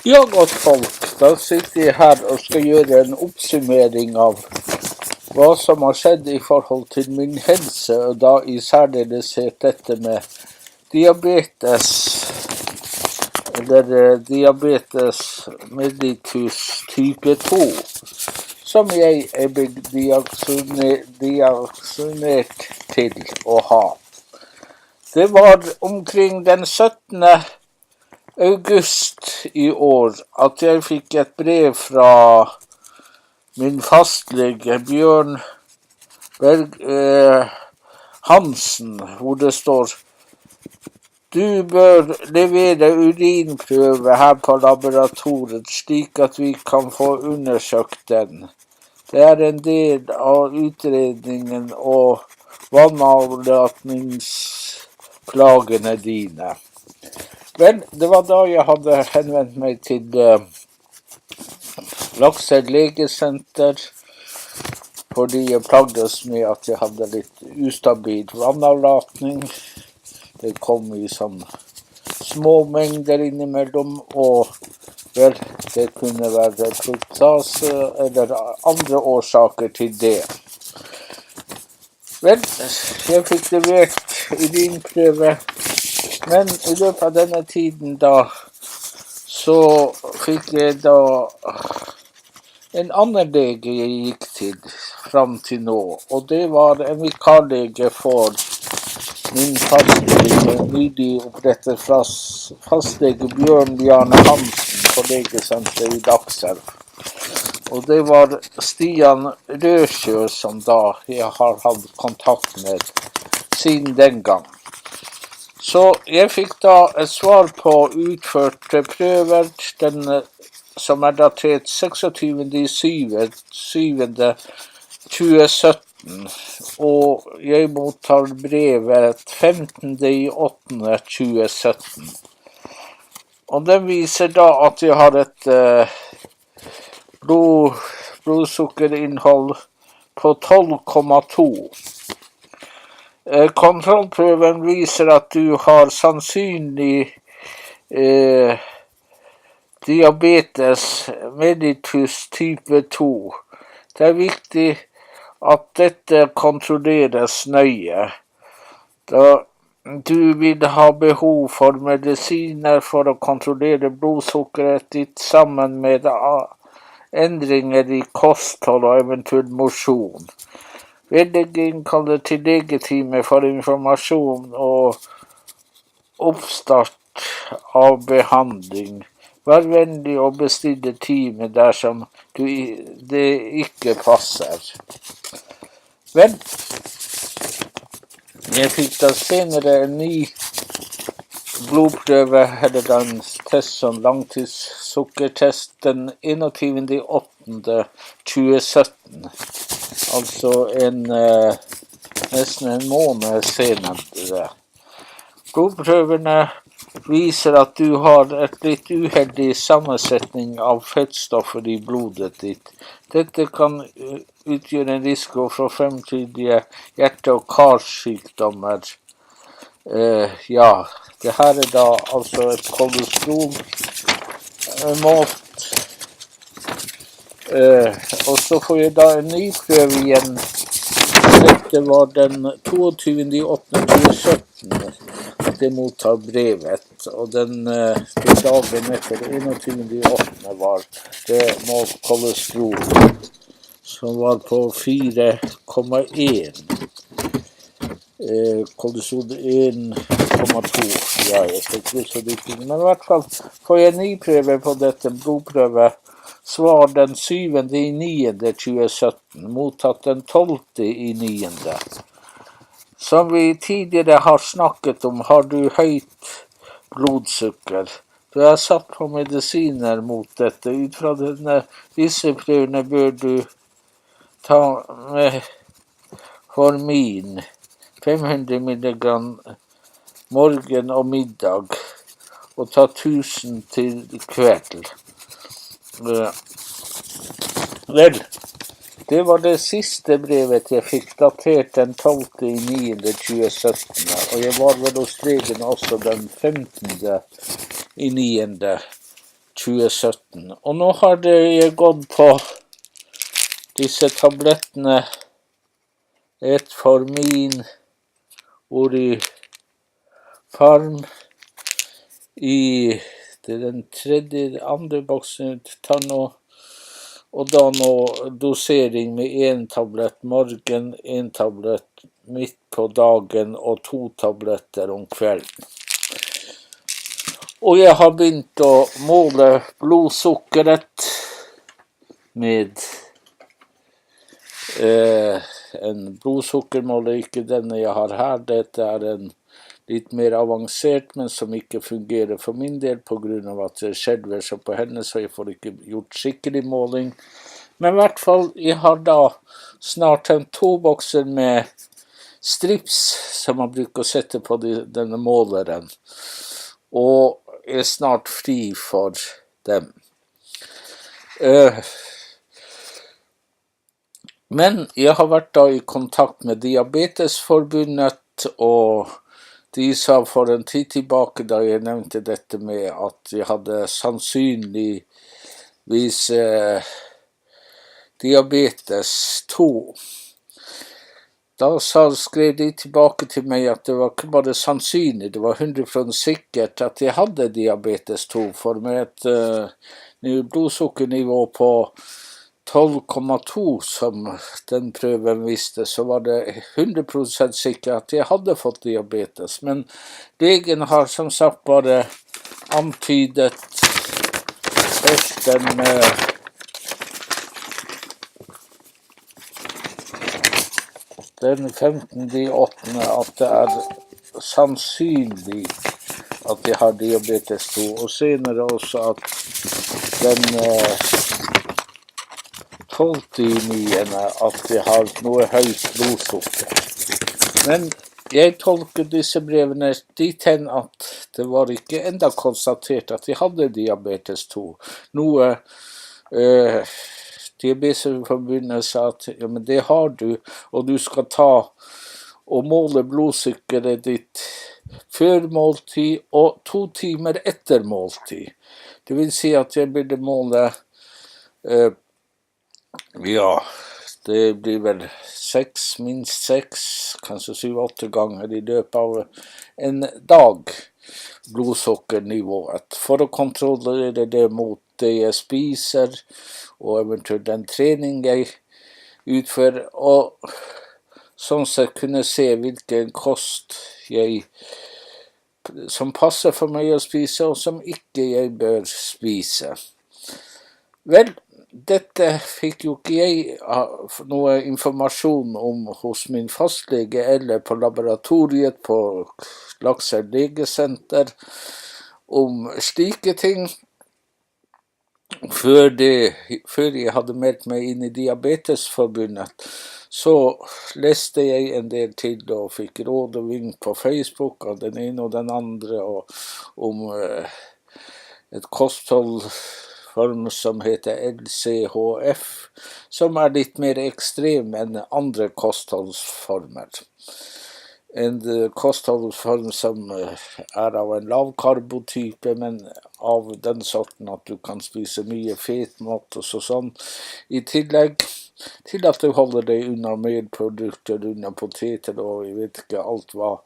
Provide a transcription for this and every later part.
Ja, godt folk, da sitter jeg her og skal gjøre en oppsummering av hva som har skjedd i forhold til min helse, og da i særdeleshet dette med diabetes, eller diabetes mellitus type 2, som jeg er blitt diagnostisert til å ha. Det var omkring den 17. august i år at jeg fikk et brev fra min fastlege Bjørn Hansen, hvor det står: du bør levere urinprøve her på laboratoriet, slik at vi kan få undersøkt den. Det er en del av utredningen og vannavlatningsplagene dine. Vel, det var da jeg hadde henvendt meg til Lakselv legesenter, fordi jeg plagdes med at jeg hadde litt ustabil vannavlatning. Det kom i sånn små mengder innimellom, og vel, det kunne være fruktase eller andre årsaker til det. Vel, jeg fikk levert urinprøve, men i løpet av denne tiden da, så fikk jeg da en annen lege jeg gikk til fram til nå, og det var en vikarlege for min fastlege, nylig opprettet fastlege Bjørn Hansen på legesenteret i Lakselv. Og det var Stian Røsjø som da jeg har hatt kontakt med siden den gang. Så jeg fikk da et svar på utførte prøver, den som er datert 26.7.2017, og jeg mottar brevet 15.8.2017. Og den viser da at jeg har et blodsukkerinnhold på 12,2. Kontrollprøven viser at du har sannsynlig diabetes mellitus type 2. Det er viktig at dette kontrolleres nøye, da du vil ha behov for medisiner for å kontrollere blodsukkeret ditt sammen med endringer i kosthold og eventuell mosjon. Vedlegg kaller til legetime for informasjon og oppstart av behandling. Vær vennlig å bestille time dersom det ikke passer. Vel, jeg fikk da senere en ny blodprøve, eller en test som langtidssukkertest, den 21.8.2017. Altså nesten en måned senere. Blodprøvene viser at du har et litt uheldig sammensetning av fettstoffer i blodet ditt. Dette kan utgjøre en risiko for fremtidige hjerte- og karsykdommer. Ja, det her er da altså et kolesterol målt. Og så får jeg da en ny prøve igjen. Dette var den 22.8.2017 at jeg mottar brevet, og den dagen etter 21.8. var det målt kolesterol, som var på 4,1. Kolesterol 1,2. Ja, jeg skal ikke så dypt, men i hvert fall får jeg en ny prøve på dette blodprøve. Svar den 7.9.2017, mottatt den 12.9. Som vi tidligere har snakket om, har du høyt blodsukker. Du er satt på medisiner mot dette. Ut fra disse prøvene bør du ta med hormin, 500 mg morgen og middag, og ta 1000 til kveld. Vel, det var det siste brevet jeg fikk, datert den 12.9.2017, og jeg var vel hos legen også den 15.9.2017. 2017. Og nå har jeg gått på disse tablettene, et formin, fram, det er den andre boksen jeg tar nå, og da nå dosering med 1 tablett morgen, 1 tablett midt på dagen og 2 tabletter om kvelden. Og jeg har begynt å måle blodsukkeret med en blodsukkermåler, ikke denne jeg har her. Dette er en litt mer avansert, men som ikke fungerer for min del på grunn av at jeg skjelver så på henne, så jeg får ikke gjort skikkelig måling. Men i hvert fall, jeg har da snart 2 bokser med strips som man bruker å sette på denne måleren. Og er snart fri for dem. Men jeg har vært da i kontakt med Diabetesforbundet, og de sa for en tid tilbake da jeg nevnte dette med at jeg hadde sannsynligvis diabetes 2. Da skrev de tilbake til meg at det var ikke bare sannsynlig, det var 100% sikkert at jeg hadde diabetes 2, for med et blodsukkernivå på 12,2 som den prøven viste, så var det 100% sikkert at jeg hadde fått diabetes. Men legen har som sagt bare antydet først den 15.8. at det er sannsynlig at jeg har diabetes 2, og senere også at den 12.9. at jeg har noe høyt blodsukker. Men jeg tolker disse brevene dit hen at det var ikke enda konstatert at jeg hadde diabetes 2. Noe Diabetesforbundet sa at ja, men det har du, og du skal ta og måle blodsukkeret ditt før måltid og 2 timer etter måltid. Det vil si at jeg burde måle ja, det blir vel minst 6, kanskje 7-8 ganger i løpet av en dag, blodsukkernivået, for å kontrollere det mot det jeg spiser, og eventuelt den trening jeg utfører, og sånn sett kunne se hvilken kost som passer for meg å spise, og som ikke jeg bør spise. Vel, dette fikk jo ikke jeg noe informasjon om hos min fastlege eller på laboratoriet på Lakselv legesenter om slike ting før jeg hadde meldt meg inn i Diabetesforbundet. Så leste jeg en del til og fikk råd og vink på Facebook av den ene og den andre og om et kostholdform som heter LCHF, som er litt mer ekstrem enn andre kostholdsformer. En kostholdsform som er av en lavkarbotype, men av den sorten at du kan spise mye fetmat og sånn, i tillegg til at du holder deg unna melprodukter, unna poteter og jeg vet ikke alt hva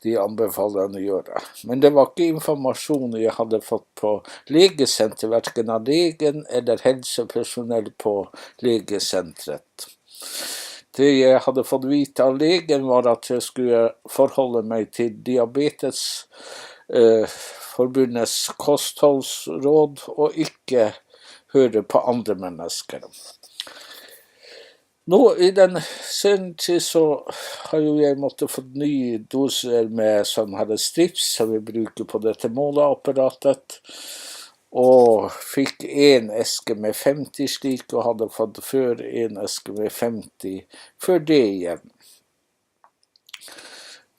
de anbefaler å gjøre. Men det var ikke informasjon jeg hadde fått på legesenter, hverken av legen eller helsepersonell på legesentret. Det jeg hadde fått vite av legen var at jeg skulle forholde meg til Diabetesforbundets kostholdsråd og ikke høre på andre mennesker. Nå i den senere tid så har jo jeg måttet få nye doser med sånn her strips som vi bruker på dette måleapparatet, og fikk en eske med 50 slik, og hadde fått før en eske med 50 før det igjen.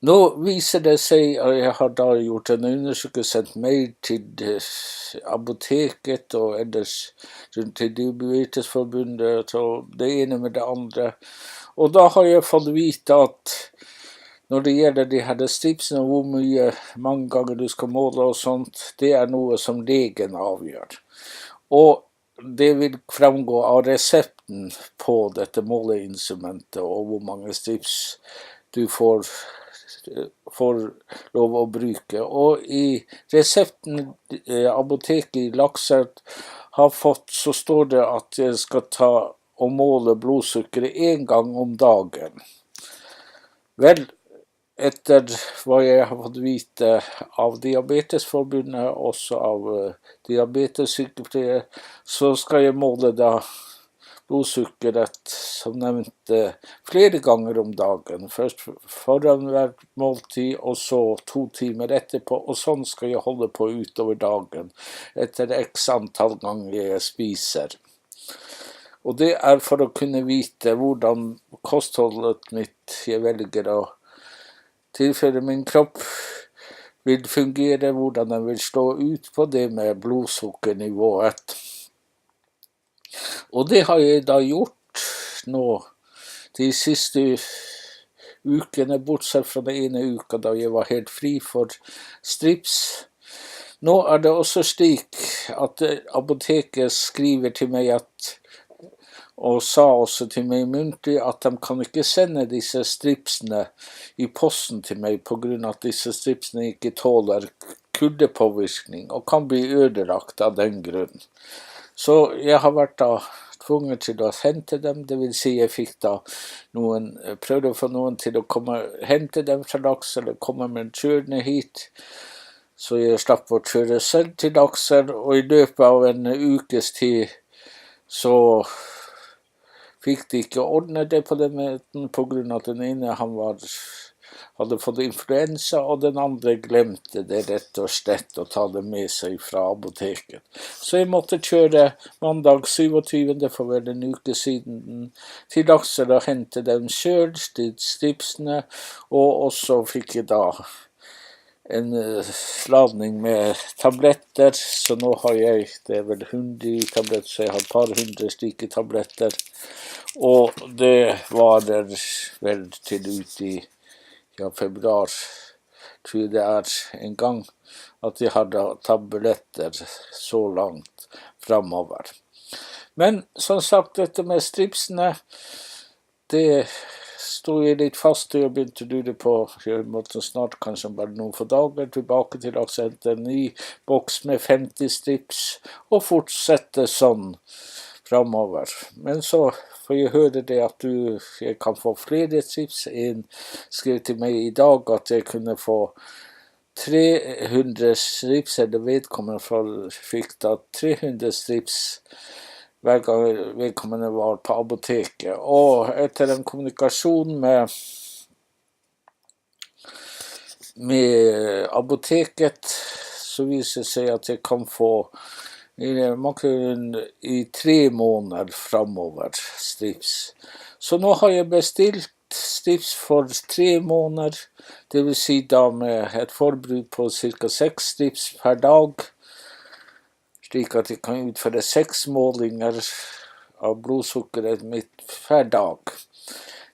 Nå viser det seg at jeg har da gjort en undersøkelse, sendt mail til apoteket og ellers rundt til Diabetesforbundet og det ene med det andre. Og da har jeg fått vite at Når det gjelder de her stripsene, hvor mange ganger du skal måle og sånt, det noe som legen avgjør. Og det vil fremgå av resepten på dette måleinstrumentet, og hvor mange strips du får lov å bruke. Og i resepten apoteket i Lakselv har fått, så står det at jeg skal ta og måle blodsukkeret 1 gang om dagen. Vel, etter hva jeg har fått vite av Diabetesforbundet, også av diabetessykepleiere, så skal jeg måle da blodsukkeret, som nevnte, flere ganger om dagen. Først foran hver måltid, og så 2 timer etterpå, og sånn skal jeg holde på utover dagen, etter x antall ganger jeg spiser. Og det for å kunne vite hvordan kostholdet mitt jeg velger å tilfelle min kropp vil fungere, hvordan den vil slå ut på det med blodsukkernivået. Og det har jeg da gjort nå de siste ukene, bortsett fra den ene uka da jeg var helt fri for strips. Nå det også slik at apoteket skriver til meg og sa også til meg muntlig at de kan ikke sende disse stripsene i posten til meg på grunn av at disse stripsene ikke tåler kuldepåvirkning og kan bli ødelagt av den grunn. Så jeg har vært da tvunget til å hente dem, det vil si jeg fikk da prøvde å få noen til å hente dem fra Lakselv eller komme med en kjørende hit, så jeg slapp å kjøre selv til Lakselv, og i løpet av en ukes tid så fikk de ikke ordnet det på den måten, på grunn av at den ene hadde fått influensa, og den andre glemte det rett og slett å ta det med seg fra apoteket. Så jeg måtte kjøre mandag 27. for vel en uke siden til Lakselv og hente dem selv, til stripsene, og også fikk jeg da en ladning med tabletter, så nå har jeg, det vel 100 tabletter, så jeg har et par 100 slike tabletter, og det varer vel til ut i februar, tror jeg det en gang, at jeg har da tabletter så langt fremover. Men som sagt, dette med stripsene, det stod jeg litt fast til og begynte å lure på. Jeg måtte snart, kanskje bare noen få dager, tilbake til å sette en ny boks med 50 strips, og fortsette sånn fremover. Men så får jeg høre det at jeg kan få flere strips. En skrev til meg i dag at jeg kunne få 300 strips, eller vedkommende fikk da 300 strips hver gang vedkommende var på apoteket. Og etter en kommunikasjon med apoteket, så viser det seg at jeg kan få i 3 måneder fremover strips. Så nå har jeg bestilt strips for 3 måneder, det vil si da med et forbruk på ca. 6 strips per dag, slik at jeg kan utføre 6 målinger av blodsukkeret mitt per dag.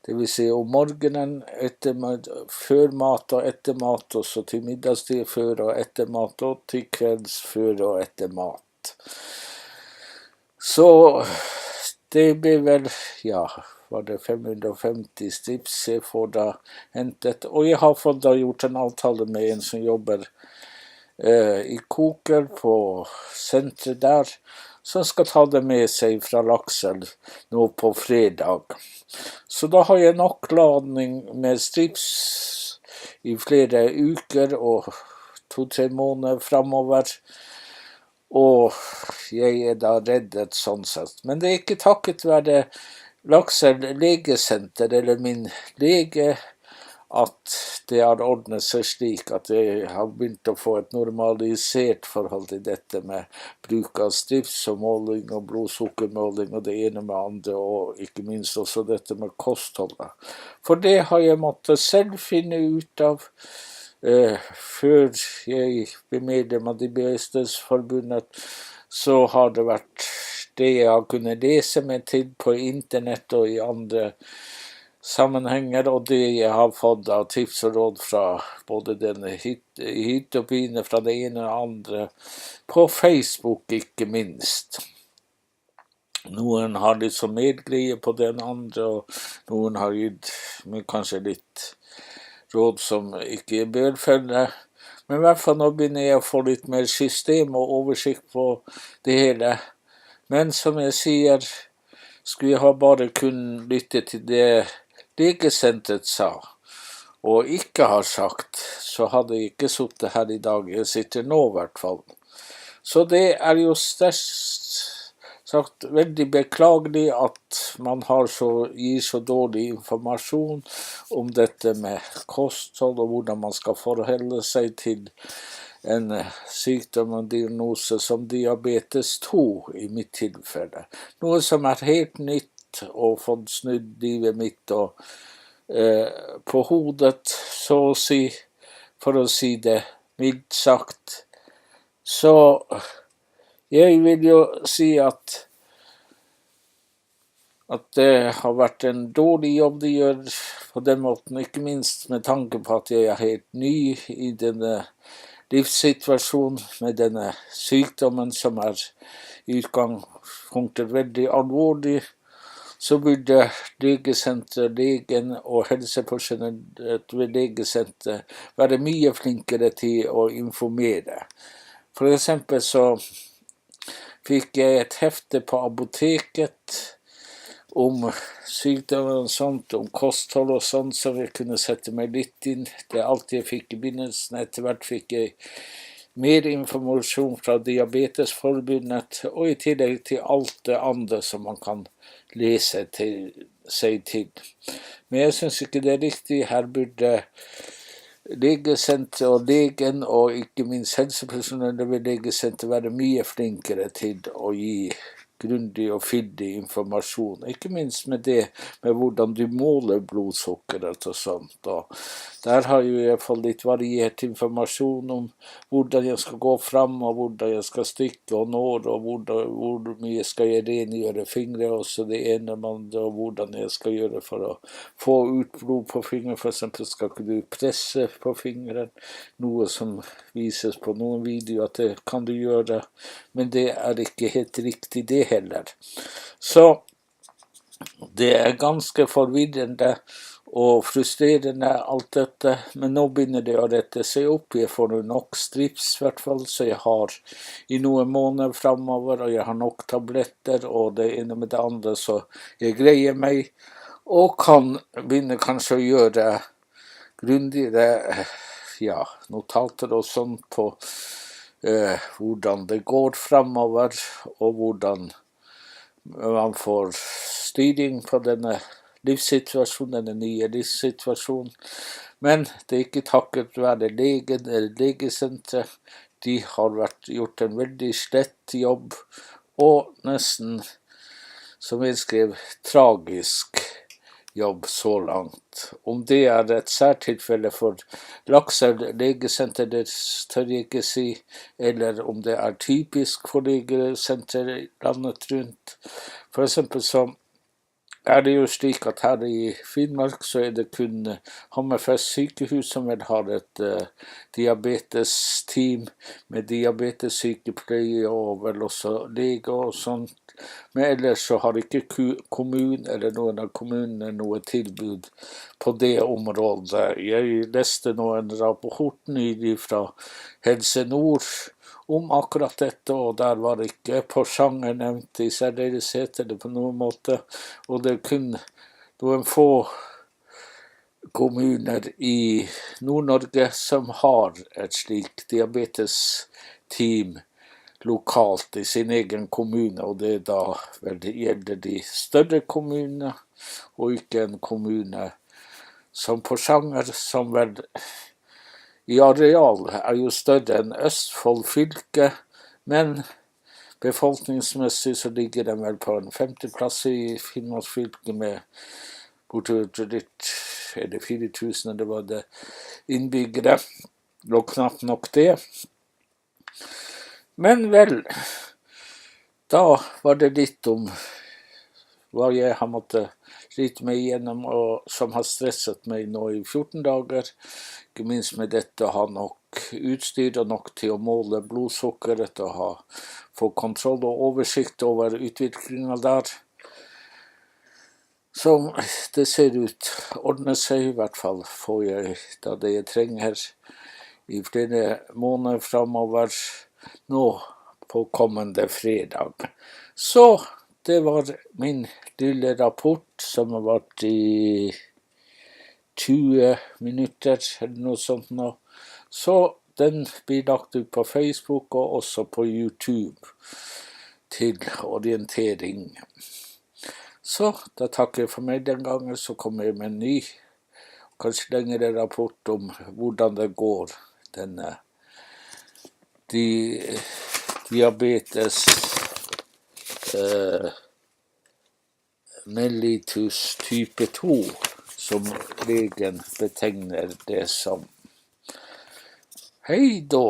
Det vil si om morgenen, før mat og etter mat, og så til middagstid før og etter mat, og til kvelds før og etter mat. Så det blir vel, var det 550 strips jeg får da hentet, og jeg har fått da gjort en avtale med en som jobber i koker på sentret der, som skal ta det med seg fra Lakselv nå på fredag. Så da har jeg nok ladning med strips i flere uker og 2-3 måneder fremover, og jeg da reddet sånn sett. Men det ikke takket være Lakselv legesenter eller min lege at det har ordnet seg slik at jeg har begynt å få et normalisert forhold til dette med bruk av strips og måling og blodsukkermåling og det ene med andre, og ikke minst også dette med kostholdet. For det har jeg måttet selv finne ut av før jeg ble medlem av Diabetesforbundet, så har det vært det jeg har kunnet lese meg til på internett og i andre sammenhenger, og det jeg har fått av tips og råd fra både denne hyttebyene fra det ene og andre, på Facebook ikke minst. Noen har litt så medgreie på den andre, og noen har gitt meg kanskje litt råd som ikke bør følge. Men I hvert fall nå begynner jeg å få litt mer system og oversikt på det hele. Men som jeg sier, skulle jeg ha bare kun lytte til det legesenteret sa, og ikke har sagt, så hadde jeg ikke sittet her I dag. Jeg sitter nå I hvert fall. Så det jo sterkt sagt veldig beklagelig at man gir så dårlig informasjon om dette med kosthold og hvordan man skal forholde seg til en sykdom og diagnose som diabetes 2 I mitt tilfelle. Noe som helt nytt og fått snudd livet mitt og, på hodet, så å si, for å si det mildt sagt. Så jeg vil jo si at det har vært en dårlig jobb de gjør på den måten, ikke minst med tanke på at jeg helt ny I denne livssituasjonen med denne sykdommen som I utgangspunktet veldig alvorlig, så burde legesenteret, legen og helsepersonellet ved legesenteret være mye flinkere til å informere. For eksempel så fikk jeg et hefte på apoteket om sykdommer og sånt, om kosthold og sånt, så jeg kunne sette meg litt inn. Det alt jeg fikk I begynnelsen. Etter hvert fikk jeg mer informasjon fra Diabetesforbundet, og I tillegg til alt det andre som man kan lese seg til. Men jeg synes ikke det riktig. Her burde legesenteret og legen, og ikke minst helsepersonellet ved legesenteret, være mye flinkere til å gi grundig og fyldig informasjon, ikke minst med det med hvordan du måler blodsukkeret og sånt. Og der har jeg fått litt variert informasjon om hvordan jeg skal gå fram, og hvordan jeg skal stykke og når, og hvor mye skal jeg rengjøre fingre, også det ene og hvordan jeg skal gjøre for å få ut blod på fingre. For eksempel skal ikke du presse på fingeren, noe som vises på noen videoer at det kan du gjøre, men det ikke helt riktig det heller. Så det ganske forvirrende og frustrerende alt dette, men nå begynner det å rette seg opp. Jeg får nok strips I hvert fall, så jeg har I noen måneder fremover, og jeg har nok tabletter, og det ene med det andre, så jeg greier meg, og kan begynne kanskje å gjøre grundigere notater og sånt på hvordan det går fremover, og hvordan man får styring på denne livssituasjonen, denne nye livssituasjonen. Men det ikke takket være legen eller legesenteret. De har gjort en veldig slett jobb, og nesten, som jeg skrev, tragisk jobb så langt. Om det et særtilfelle for Lakselv legesenter, det tør jeg ikke si, eller om det typisk for legesenter landet rundt. For eksempel så det jo slik at her I Finnmark så det kun Hammerfest sykehus som vel har et diabetesteam med diabetessykepleie og vel også lege og sånt. Men ellers så har ikke kommunen eller noen av kommunene noe tilbud på det området. Jeg leste nå en rapport nylig fra Helse Nord om akkurat dette, og der var ikke Porsanger nevnt I særdeleshet eller på noen måte, og det kun noen få kommuner I Nord-Norge som har et slikt diabetesteam lokalt I sin egen kommune, og det da vel det gjelder de større kommunene, og ikke en kommune som Porsanger, som vel I areal jo større enn Østfold fylke, men befolkningsmessig så ligger den vel på en 5. plass I Finnmark fylke med bortover litt, det 4000 eller var det innbyggere, og knapt nok det. Men vel, da var det litt om hva jeg har måttet slite meg igjennom, og som har stresset meg nå i 14 dager. Ikke minst med dette å ha nok utstyr og nok til å måle blodsukkeret og få kontroll og oversikt over utviklingen der. Som det ser ut ordner seg, i hvert fall får jeg da det jeg trenger i flere måneder fremover nå på kommende fredag. Så det var min lille rapport som har vært i 20 minutter eller noe sånt nå. Så den blir lagt ut på Facebook og også på YouTube til orientering. Så da takker jeg for meg den gangen, så kommer jeg med en ny, kanskje lengre rapport om hvordan det går denne diabetes mellitus type 2, som legen betegner det som. Hei da!